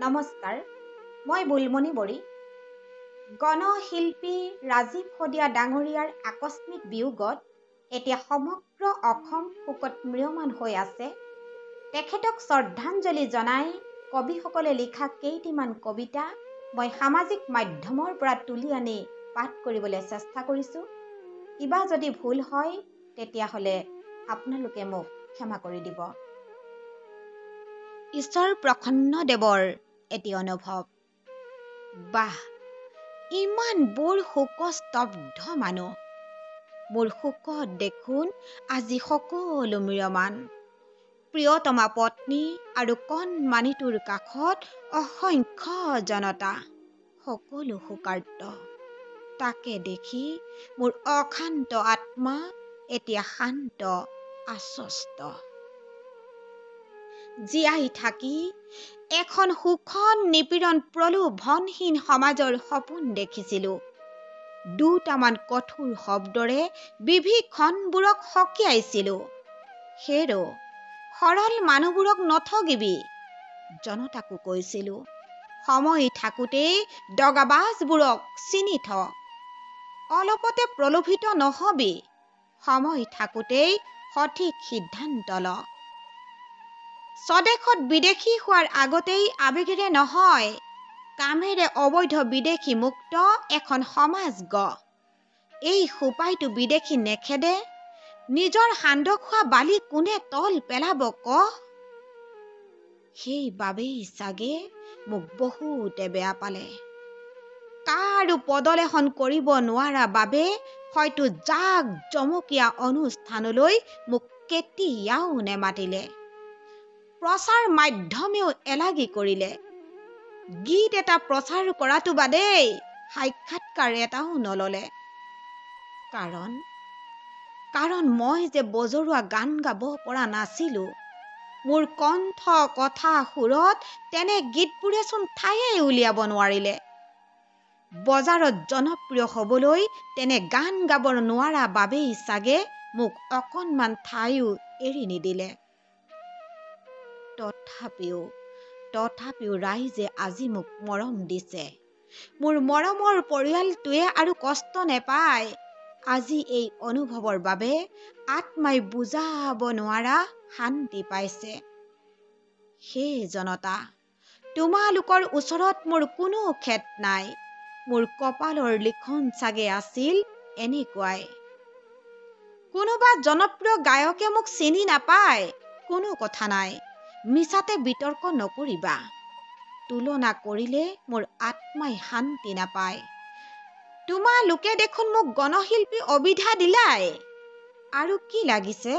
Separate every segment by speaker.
Speaker 1: নমস্কাৰ, মই বুলমণি বৰী। গণশিল্পী ৰাজীৱ শদিয়া ডাঙৰীয়াৰ আকস্মিক বিয়োগত এতিয়া সমগ্ৰ অসম শোকত ম্ৰিয়মান হৈ আছে। তেখেতক শ্ৰদ্ধাঞ্জলি জনাই কবিসকলে লিখা কেইটিমান কবিতা মই সামাজিক মাধ্যমৰ পৰা তুলি আনি পাঠ কৰিবলৈ চেষ্টা কৰিছোঁ। কিবা যদি ভুল হয় তেতিয়াহ'লে আপোনালোকে মোক ক্ষমা কৰি দিব। ঈশ্বৰ প্ৰসন্নদেৱৰ এটি অনুভৱ। বাহ, ইমানবোৰ শোকস্তব্ধ মানুহ। মোৰ শোকত দেখোন আজি সকলো ম্ৰিয়মান। প্ৰিয়তমা পত্নী আৰু কণমানিটোৰ কাষত অসংখ্য জনতা, সকলো শোকাৰ্ত। তাকে দেখি মোৰ অশান্ত আত্মা এতিয়া শান্ত, আশ্বস্ত। জীয়াই থাকি এখন সুখন নিপীড়ন প্ৰলোভনহীন সমাজৰ সপোন দেখিছিলোঁ। দুটামান কঠোৰ শব্দৰে বিভীষণবোৰক সকীয়াইছিলোঁ। হেৰ' সৰল মানুহবোৰক নঠগিবি, জনতাকো কৈছিলোঁ। সময় থাকোঁতেই দগাবাজবোৰক চিনি থ। অলপতে প্ৰলোভিত নহবি, সময় থাকোঁতেই সঠিক সিদ্ধান্ত ল। স্বদেশত বিদেশী হোৱাৰ আগতেই আবেগেৰে নহয়, কামেৰে অবৈধ বিদেশী মুক্ত এখন সমাজ গঢ়। এই সোপাইতো বিদেশী নেখেদে, নিজৰ সান্দহ খোৱা বালি কোনে তল পেলাব কহ? সেইবাবেই চাগে মোক বহুতে বেয়া পালে। কাৰো পদলেখন কৰিব নোৱাৰা বাবে হয়তো জাক জমকীয়া অনুষ্ঠানলৈ মোক কেতিয়াও নেমাতিলে। প্ৰচাৰ মাধ্যমেও এলাগী কৰিলে। গীত এটা প্ৰচাৰ কৰাটো বাদেই সাক্ষাৎকাৰ এটাও নললে। কাৰণ মই যে বজৰুৱা গান গাব পৰা নাছিলোঁ। মোৰ কণ্ঠ কথা সুৰত তেনে গীতবোৰেচোন ঠায়েই উলিয়াব নোৱাৰিলে। বজাৰত জনপ্ৰিয় হ'বলৈ তেনে গান গাব নোৱাৰা বাবেই চাগে মোক অকণমান ঠাইও এৰি নিদিলে। তথাপিও ৰাইজে আজি মোক মৰম দিছে। মোৰ মৰমৰ পৰিয়ালটোৱে আৰু কষ্ট নেপায়। আজি এই অনুভৱৰ বাবে আত্মাই বুজাব নোৱাৰা শান্তি পাইছে। হে জনতা, তোমালোকৰ ওচৰত মোৰ কোনো খেদ নাই। মোৰ কপালৰ লিখন চাগে আছিল এনেকুৱাই। কোনোবা জনপ্ৰিয় গায়কে মোক চিনি নাপায়, কোনো কথা নাই। মিছাতে বিতৰ্ক নকৰিবা। তুলনা কৰিলে মোৰ আত্মাই শান্তি নাপায়। তোমালোকে দেখোন মোক গণশিল্পী অভিধা দিলাই। আৰু কি লাগিছে?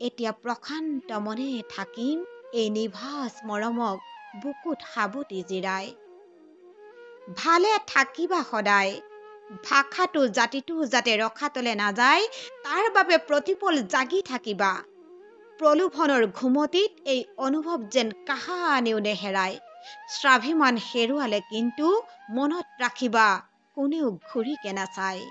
Speaker 1: এতিয়া প্ৰশান্ত মনে থাকিম এই নিভাঁজ মৰমক বুকুত সাবটি জিৰাই। ভালে থাকিবা সদায়। ভাষাটো জাতিটো যাতে ৰখাতলে নাযায় তাৰ বাবে প্ৰতিপল জাগি থাকিবা। প্ৰলোভনৰ ঘুমটিত এই অনুভৱ যেন কাহানিও নেহেৰায়। স্বাভিমান হেৰুৱালে কিন্তু মনত ৰাখিবা কোনেও ঘূৰিকে নাচায়।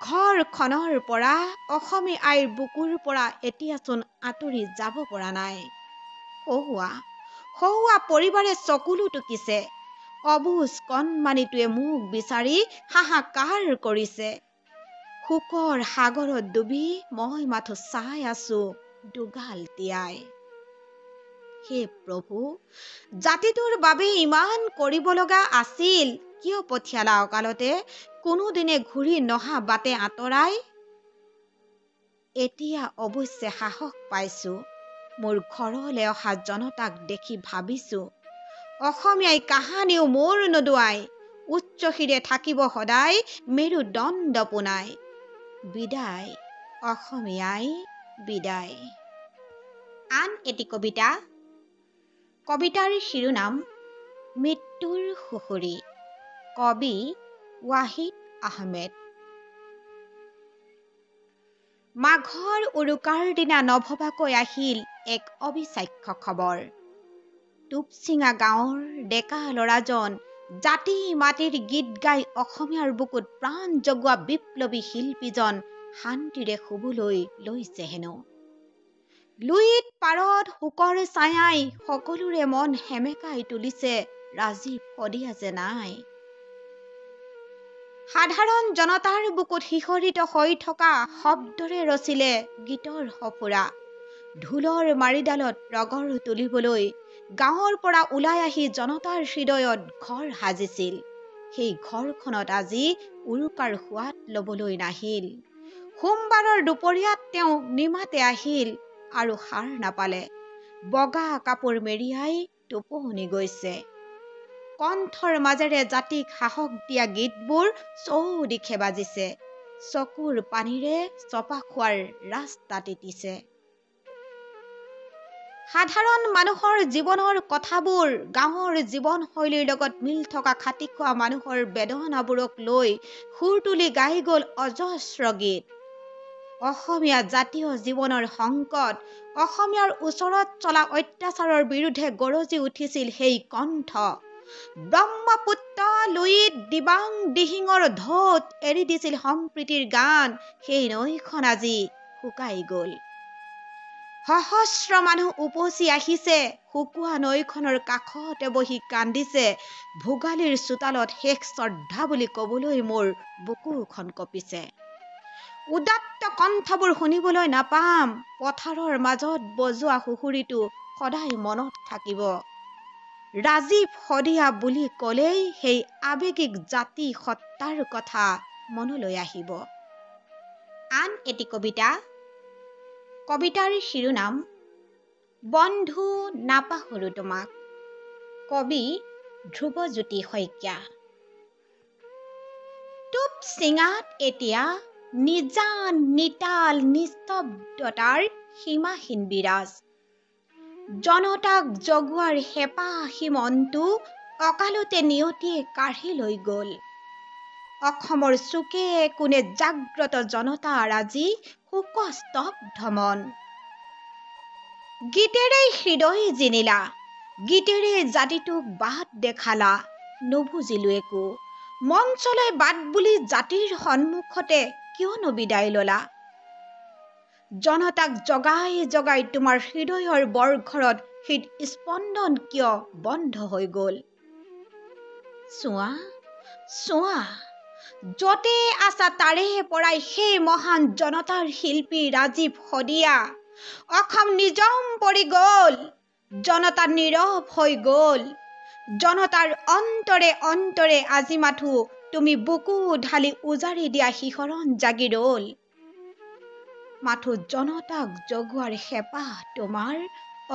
Speaker 1: ঘৰখনৰ পৰা অসমী আইৰ বুকুৰ পৰা এতিয়াচোন আঁতৰি যাব পৰা নাই। সৌৱা পৰিবাৰে চকুলো টুকিছে। অবুজ কণমানিটোৱে মোক বিচাৰি হাহাকাৰ কৰিছে। শোকৰ সাগৰত ডুবি মই মাথো চাই আছো দুগাল তিয়াই। হে প্ৰভু, জাতিটোৰ বাবে ইমান কৰিব লগা আছিল, কিয় পঠিয়ালা অকালতে কোনোদিনে ঘূৰি নহা বাটে আঁতৰাই? এতিয়া অৱশ্যে সাহস পাইছো। মোৰ ঘৰলে অহা জনতাক দেখি ভাবিছো, অসমীয়াই কাহানিও মূৰ নোদোৱাই উচ্চ শিৰে থাকিব সদায় মেৰুদণ্ড পোনাই। বিদায় অসমীয়াই, বিদায়। আন এটি কবিতা। কবিতাৰ শিৰোনাম মৃত্যুৰ সুখুৰী। কবি ৱাহিদ আহমেদ। মাঘৰ উৰুকাৰ দিনা নভবাকৈ আহিল এক অবিশ্বাস্য খবৰ। টুপচিঙা গাঁৱৰ ডেকা ল'ৰাজন জাতি মাটিৰ গীত গাই অসমীয়াৰ বুকুত প্ৰাণ জগোৱা বিপ্লৱী শিল্পীজন শান্তিৰে শুবলৈ লৈছে হেনো। লুইত পাৰত শোকৰ ছায়াই সকলোৰে মন সেমেকাই তুলিছে, ৰাজীৱ শদিয়া যে নাই। সাধাৰণ জনতাৰ বুকুত শিহৰিত হৈ থকা শব্দৰে ৰচিলে গীতৰ সফুৰা। ঢোলৰ মাৰিডালত ৰগৰ তুলিবলৈ গাঁৱৰ পৰা ওলাই আহি জনতাৰ হৃদয়ত ঘৰ সাজিছিল। সেই ঘৰখনত আজি উৰুকাৰ সোৱাদ লবলৈ নাহিল। সোমবাৰৰ দুপৰীয়াত তেওঁ নিমাতে আহিল আৰু সাৰ নাপালে। বগা কাপোৰ মেৰিয়াই টোপনি গৈছে। কণ্ঠৰ মাজেৰে জাতিক সাহস দিয়া গীতবোৰ চৌদিশে বাজিছে। চকুৰ পানীৰে চপা খোৱাৰ ৰাস্তা তিতিছে। সাধাৰণ মানুহৰ জীৱনৰ কথাবোৰ, গাঁৱৰ জীৱনশৈলীৰ লগত মিল থকা খাটি খোৱা মানুহৰ বেদনাবোৰক লৈ সুৰ তুলি গাই গ'ল অজস্ৰ গীত। অসমীয়া জাতীয় জীৱনৰ সংকট, অসমীয়াৰ ওচৰত চলা অত্যাচাৰৰ বিৰুদ্ধে গৰজি উঠিছিল সেই কণ্ঠ। ব্ৰহ্মপুত্ৰ, লুইত, দিবাং, দিহিঙৰ ঢৌত এৰি দিছিল সম্প্ৰীতিৰ গান। সেই নৈখন আজি শুকাই গ'ল। সহস্ৰ মানুহ উপচি আহিছে, শুকোৱা নৈখনৰ কাষতে বহি কান্দিছে। ভোগালীৰ চোতালত শেষ শ্ৰদ্ধা বুলি কবলৈ মোৰ বুকুখন কঁপিছে। উদাত্ত কণ্ঠবোৰ শুনিবলৈ নাপাম। পথাৰৰ মাজত বজোৱা সুহুৰিটো সদায় মনত থাকিব। ৰাজীৱ শদিয়া বুলি ক'লেই সেই আৱেগিক জাতি সত্তাৰ কথা মনলৈ আহিব। আন এটি কবিতা। কবিতাৰ শিৰোনাম বন্ধু নাপাহৰো তোমাক। কবি ধ্ৰুৱজ্যোতি শইকীয়া। টুপ চিঙাত এতিয়া নিজান নিতাল নিস্তব্ধতাৰ সীমাহীন বিৰাজ। জনতাক জগোৱাৰ হেঁপাহী মনটো অকালতে নিয়তিয়ে কাঢ়ি লৈ গ'ল। অসমৰ চুকে কোণে জাগ্ৰত জনতাৰ আজি শোকস্তব্ধ মন। গীতেৰে হৃদয় জিনিলা, গীতেৰে জাতিটোক বাট দেখালা, নুবুজিলো একো। মঞ্চলৈ বাট বুলি জাতিৰ সন্মুখতে কিয়নো বিদায় ললা। জনতাক জগাই জগাই তোমাৰ হৃদয়ৰ বৰঘৰত হৃদস্পন্দন কিয় বন্ধ হৈ গ'ল। চোৱা চোৱা, য'তে আছা তাৰে পৰাই সেই মহান জনতাৰ শিল্পী ৰাজীৱ শদিয়া। অসম নিজম পৰি গ'ল, জনতা নীৰৱ হৈ গ'ল। জনতাৰ অন্তৰে অন্তৰে আজি মাথো তুমি বুকু ঢালি উজাৰি দিয়া শিহৰণ জাগি ৰ'ল। মাথো জনতাক জগোৱাৰ হেঁপাহ তোমাৰ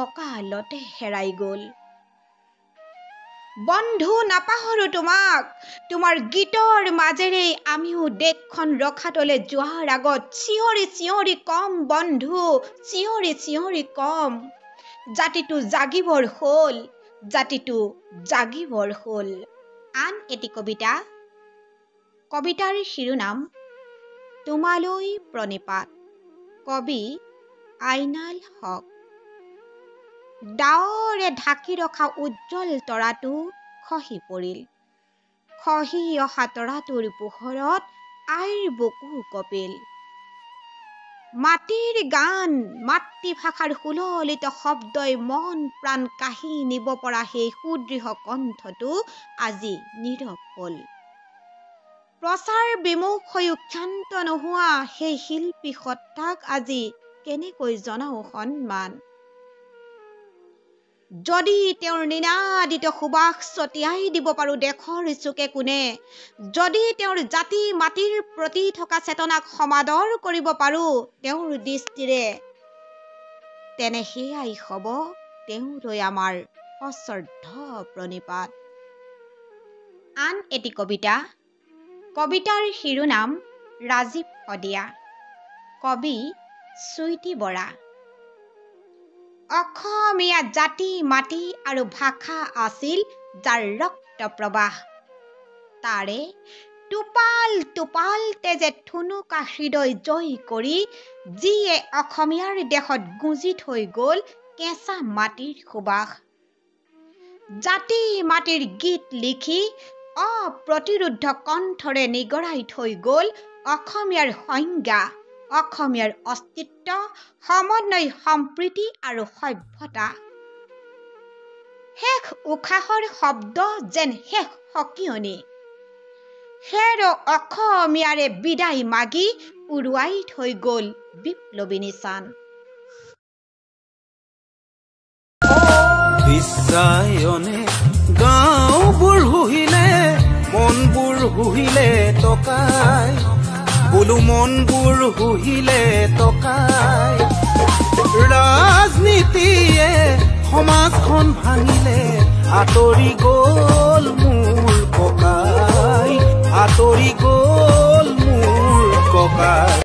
Speaker 1: অকালতে হেৰাই গ'ল। বন্ধু নাপাহৰো তোমাক, তোমাৰ গীতৰ মাজেৰেই আমিও দেশখন ৰখাতলে যোৱাৰ আগত চিঞৰি চিঞৰি কম বন্ধু, চিঞৰি চিঞৰি কম। জাতিটো জাগিবৰ হ'ল, জাতিটো জাগিবৰ হ'ল। আন এটি কবিতা। কবিতাৰ শিৰোনাম তোমালৈ প্ৰণিপাত। কবি আইনাল হক। ডাৱৰে ঢাকি ৰখা উজ্জ্বল তৰাটো খহি পৰিল। খহি অহা তৰাটোৰ পোহৰত আইৰ বুকু কঁপিল। মাটিৰ গান, মাতৃভাষাৰ সুললিত শব্দই মন প্ৰাণ কাঢ়ি নিব পৰা সেই সুদৃঢ় কণ্ঠটো আজি নীৰৱ হ'ল। প্ৰচাৰ বিমুখ হৈও ক্ষান্ত নোহোৱা সেই শিল্পী সত্তাক আজি কেনেকৈ জনাও সন্মান। যদি তেওঁৰ নিনাদিত সুবাস ছটিয়াই দিব পাৰো দেশৰ চুকে কোণে, যদি তেওঁৰ জাতি মাটিৰ প্ৰতি থকা চেতনাক সমাদৰ কৰিব পাৰো তেওঁৰ দৃষ্টিৰে, তেনে সেয়াই হ'ব তেওঁলৈ আমাৰ সশ্ৰদ্ধ প্ৰণিপাত। আন এটি কবিতা। কবিতাৰ শিৰোনাম ৰাজীৱ শদিয়া। কবি চুইটি বৰা। অসমীয়া জাতি মাটি আৰু ভাষা আছিল যাৰ ৰক্ত প্ৰবাহ। তাৰে টোপাল টোপাল তেজে ঠুনুকা হৃদয় জয় কৰি যিয়ে অসমীয়াৰ দেশত গুজি থৈ গ'ল কেঁচা মাটিৰ সুবাস। জাতি মাটিৰ গীত লিখি অপ্ৰতিৰোধ কণ্ঠৰে নিগৰাই থৈ গ'ল অসমীয়াৰ সংজ্ঞা, অসমীয়াৰ অস্তিত্ব, সমন্বয়, সম্প্ৰীতি আৰু সভ্যতা। শেষ উশাহৰ শব্দ যেন শেষ সকিয়নি। হেৰ' অসমীয়াৰে বিদায় মাগি উৰুৱাই থৈ গ'ল বিপ্লৱী নিচান।
Speaker 2: বিশ্বায়নে গাঁওবোৰ হুহিলে, মনবোৰ হুহিলে টকাই, বোলো মনবোৰ হুহিলে টকাই। ৰাজনীতিয়ে সমাজখন ভাঙিলে, আঁতৰি গ'ল মোৰ ককাই, আঁতৰি গ'ল মোৰ ককাই।